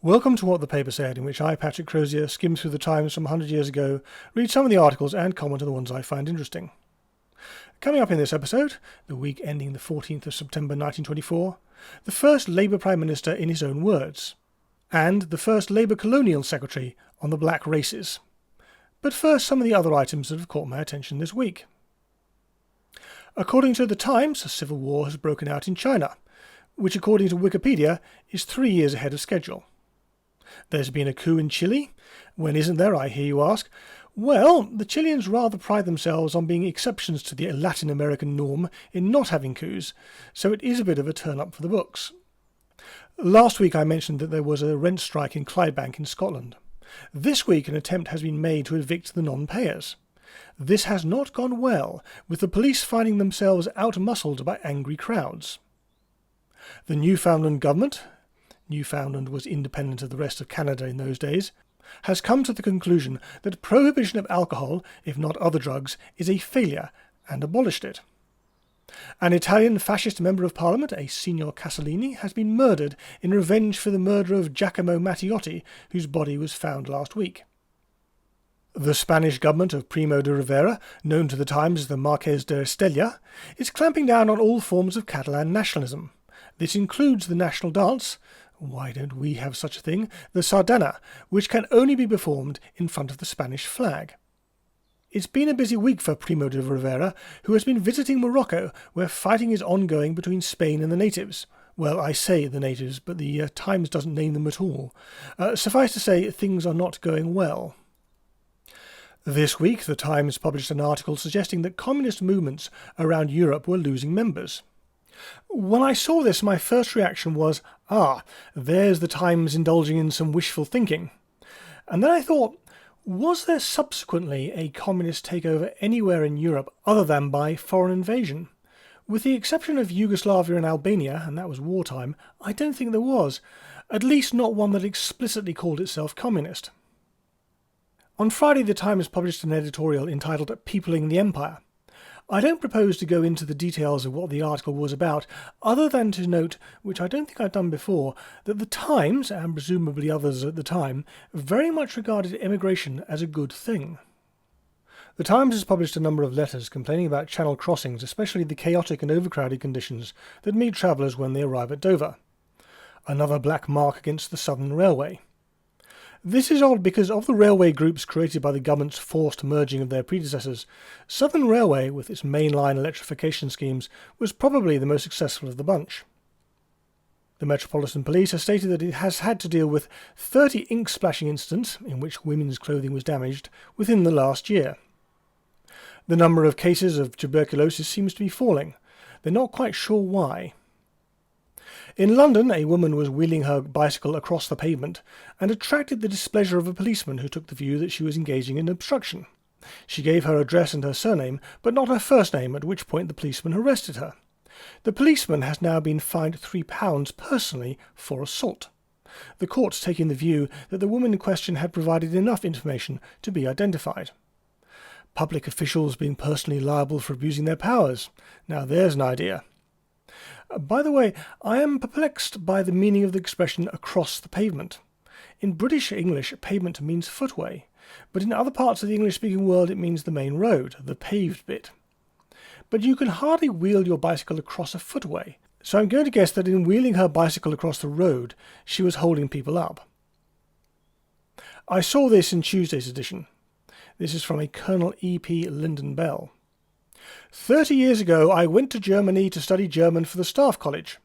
Welcome to What the Paper Said, in which I, Patrick Crozier, skim through the Times from 100 years ago, read some of the articles and comment on the ones I find interesting. Coming up in this episode, the week ending the 14th of September 1924, the first Labour Prime Minister in his own words, and the first Labour Colonial Secretary on the black races. But first, some of the other items that have caught my attention this week. According to the Times, a civil war has broken out in China, which according to Wikipedia is 3 years ahead of schedule. There's been a coup in Chile. When isn't there, I hear you ask? Well, the Chileans rather pride themselves on being exceptions to the Latin American norm in not having coups, so it is a bit of a turn-up for the books. Last week I mentioned that there was a rent strike in Clydebank in Scotland. This week an attempt has been made to evict the non-payers. This has not gone well, with the police finding themselves out-muscled by angry crowds. The Newfoundland government, Newfoundland was independent of the rest of Canada in those days, has come to the conclusion that prohibition of alcohol, if not other drugs, is a failure, and abolished it. An Italian fascist member of parliament, a Signor Casalini, has been murdered in revenge for the murder of Giacomo Matteotti, whose body was found last week. The Spanish government of Primo de Rivera, known to the Times as the Marqués de Estella, is clamping down on all forms of Catalan nationalism. This includes the national dance, why don't we have such a thing, the sardana, which can only be performed in front of the Spanish flag. It's been a busy week for Primo de Rivera, who has been visiting Morocco, where fighting is ongoing between Spain and the natives. Well, I say the natives, but the Times doesn't name them at all. Suffice to say, things are not going well. This week, the Times published an article suggesting that communist movements around Europe were losing members. When I saw this, my first reaction was, there's the Times indulging in some wishful thinking. And then I thought, was there subsequently a communist takeover anywhere in Europe other than by foreign invasion? With the exception of Yugoslavia and Albania, and that was wartime, I don't think there was, at least not one that explicitly called itself communist. On Friday, the Times published an editorial entitled Peopling the Empire. I don't propose to go into the details of what the article was about, other than to note, which I don't think I've done before, that the Times, and presumably others at the time, very much regarded immigration as a good thing. The Times has published a number of letters complaining about channel crossings, especially the chaotic and overcrowded conditions that meet travellers when they arrive at Dover. Another black mark against the Southern Railway. This is odd because of the railway groups created by the government's forced merging of their predecessors, Southern Railway, with its mainline electrification schemes, was probably the most successful of the bunch. The Metropolitan Police has stated that it has had to deal with 30 ink-splashing incidents, in which women's clothing was damaged, within the last year. The number of cases of tuberculosis seems to be falling. They're not quite sure why. In London, a woman was wheeling her bicycle across the pavement and attracted the displeasure of a policeman who took the view that she was engaging in obstruction. She gave her address and her surname, but not her first name, at which point the policeman arrested her. The policeman has now been fined £3 personally for assault. The court's taking the view that the woman in question had provided enough information to be identified. Public officials being personally liable for abusing their powers. Now there's an idea. By the way, I am perplexed by the meaning of the expression across the pavement. In British English, pavement means footway, but in other parts of the English-speaking world it means the main road, the paved bit. But you can hardly wheel your bicycle across a footway, so I'm going to guess that in wheeling her bicycle across the road, she was holding people up. I saw this in Tuesday's edition. This is from a Colonel E.P. Lyndon Bell. 30 years ago I went to Germany to study German for the Staff College.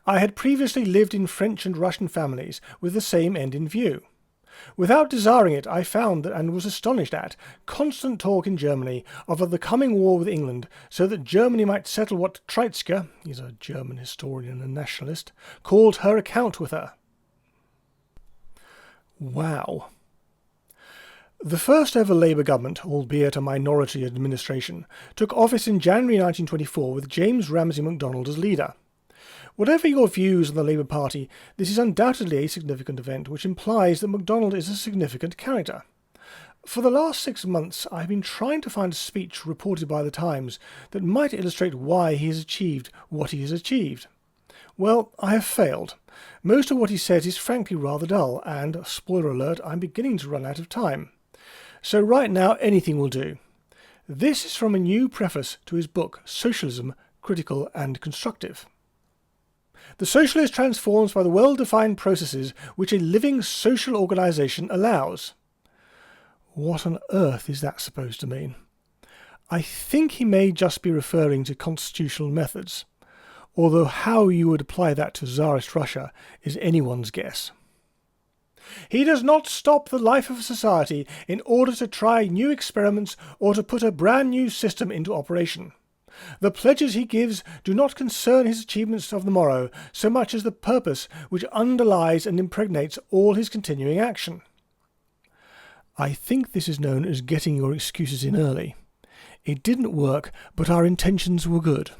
I had previously lived in French and Russian families with the same end in view. Without desiring it, I found that, and was astonished at, constant talk in Germany of the coming war with England, so that Germany might settle what Treitschke, he's a German historian and nationalist, called her account with her. Wow. The first ever Labour government, albeit a minority administration, took office in January 1924 with James Ramsay MacDonald as leader. Whatever your views on the Labour Party, this is undoubtedly a significant event, which implies that MacDonald is a significant character. For the last 6 months, I have been trying to find a speech reported by the Times that might illustrate why he has achieved what he has achieved. Well, I have failed. Most of what he says is frankly rather dull, and, spoiler alert, I'm beginning to run out of time. So right now anything will do. This is from a new preface to his book, Socialism, Critical and Constructive. The socialist transforms by the well-defined processes which a living social organisation allows. What on earth is that supposed to mean? I think he may just be referring to constitutional methods, although how you would apply that to Tsarist Russia is anyone's guess. He does not stop the life of society in order to try new experiments or to put a brand new system into operation. The pledges he gives do not concern his achievements of the morrow so much as the purpose which underlies and impregnates all his continuing action. I think this is known as getting your excuses in early. It didn't work, but our intentions were good.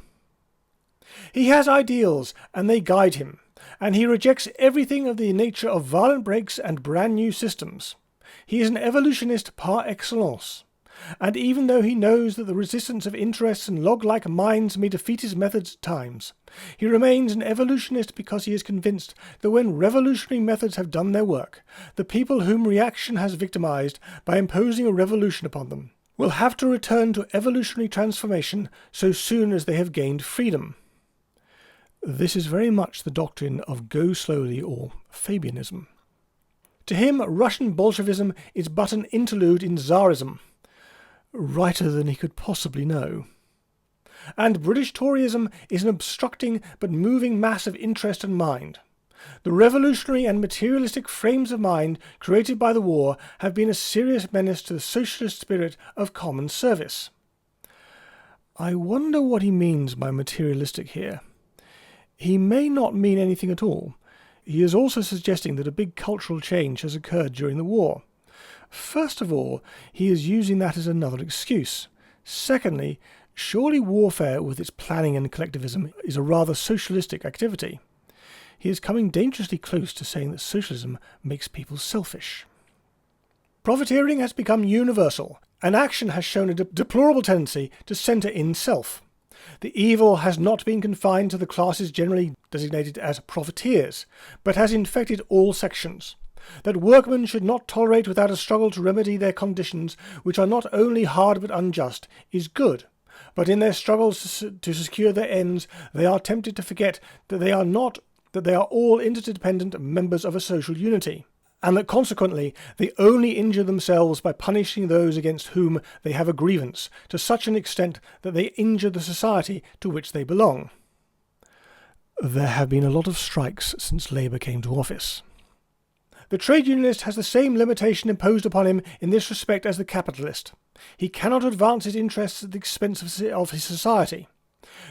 He has ideals, and they guide him, and he rejects everything of the nature of violent breaks and brand new systems. He is an evolutionist par excellence. And even though he knows that the resistance of interests and log-like minds may defeat his methods at times, he remains an evolutionist because he is convinced that when revolutionary methods have done their work, the people whom reaction has victimized by imposing a revolution upon them will have to return to evolutionary transformation so soon as they have gained freedom. This is very much the doctrine of go slowly or Fabianism. To him, Russian Bolshevism is but an interlude in Tsarism, righter than he could possibly know. And British Toryism is an obstructing but moving mass of interest and mind. The revolutionary and materialistic frames of mind created by the war have been a serious menace to the socialist spirit of common service. I wonder what he means by materialistic here. He may not mean anything at all. He is also suggesting that a big cultural change has occurred during the war. First of all, he is using that as another excuse. Secondly, surely warfare with its planning and collectivism is a rather socialistic activity. He is coming dangerously close to saying that socialism makes people selfish. Profiteering has become universal, and action has shown a deplorable tendency to centre in self. The evil has not been confined to the classes generally designated as profiteers, but has infected all sections. That workmen should not tolerate without a struggle to remedy their conditions, which are not only hard but unjust, is good. But in their struggles to secure their ends, they are tempted to forget that they are all interdependent members of a social unity, and that consequently they only injure themselves by punishing those against whom they have a grievance, to such an extent that they injure the society to which they belong. There have been a lot of strikes since Labour came to office. The trade unionist has the same limitation imposed upon him in this respect as the capitalist. He cannot advance his interests at the expense of his society.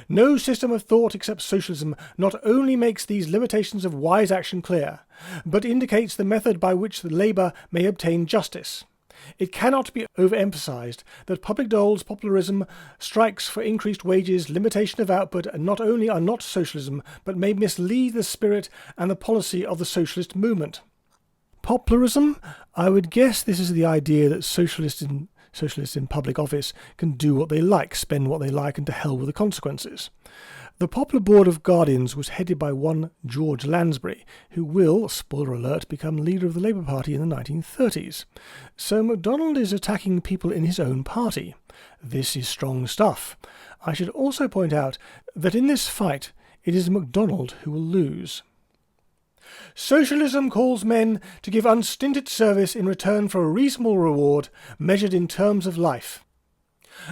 No system of thought except socialism not only makes these limitations of wise action clear, but indicates the method by which the labour may obtain justice. It cannot be overemphasized that public doles, popularism, strikes for increased wages, limitation of output, and not only are not socialism, but may mislead the spirit and the policy of the socialist movement. Popularism? I would guess this is the idea that socialists in public office can do what they like, spend what they like, and to hell with the consequences. The Popular Board of Guardians was headed by one George Lansbury, who will, spoiler alert, become leader of the Labour Party in the 1930s. So MacDonald is attacking people in his own party. This is strong stuff. I should also point out that in this fight it is MacDonald who will lose. Socialism calls men to give unstinted service in return for a reasonable reward measured in terms of life.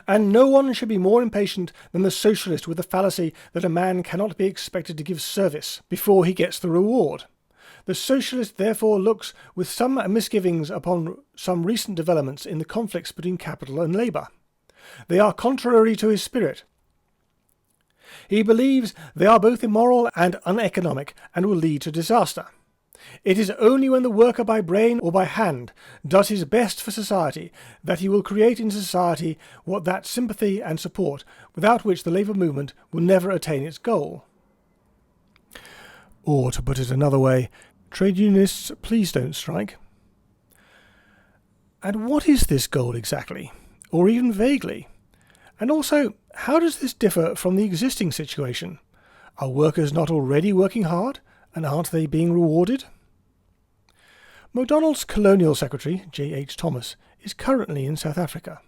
And no one should be more impatient than the socialist with the fallacy that a man cannot be expected to give service before he gets the reward. The socialist therefore looks with some misgivings upon some recent developments in the conflicts between capital and labour. They are contrary to his spirit. He believes they are both immoral and uneconomic and will lead to disaster. It is only when the worker by brain or by hand does his best for society that he will create in society what that sympathy and support without which the labour movement will never attain its goal. Or, to put it another way, trade unionists, please don't strike. And what is this goal exactly? Or even vaguely? And also, how does this differ from the existing situation? Are workers not already working hard, and aren't they being rewarded? MacDonald's Colonial Secretary, J.H. Thomas, is currently in South Africa.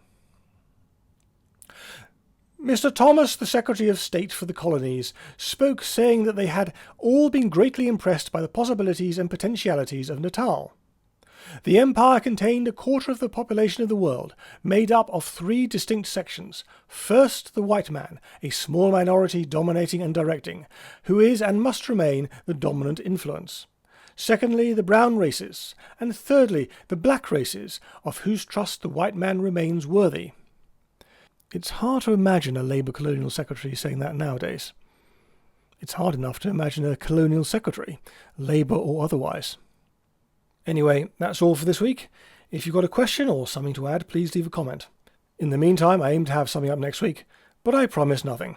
Mr. Thomas, the Secretary of State for the Colonies, spoke saying that they had all been greatly impressed by the possibilities and potentialities of Natal. The empire contained a quarter of the population of the world, made up of 3 distinct sections. First, the white man, a small minority dominating and directing, who is and must remain the dominant influence. Secondly, the brown races, and thirdly, the black races, of whose trust the white man remains worthy. It's hard to imagine a Labour Colonial Secretary saying that nowadays. It's hard enough to imagine a Colonial Secretary, Labour or otherwise. Anyway, that's all for this week. If you've got a question or something to add, please leave a comment. In the meantime, I aim to have something up next week, but I promise nothing.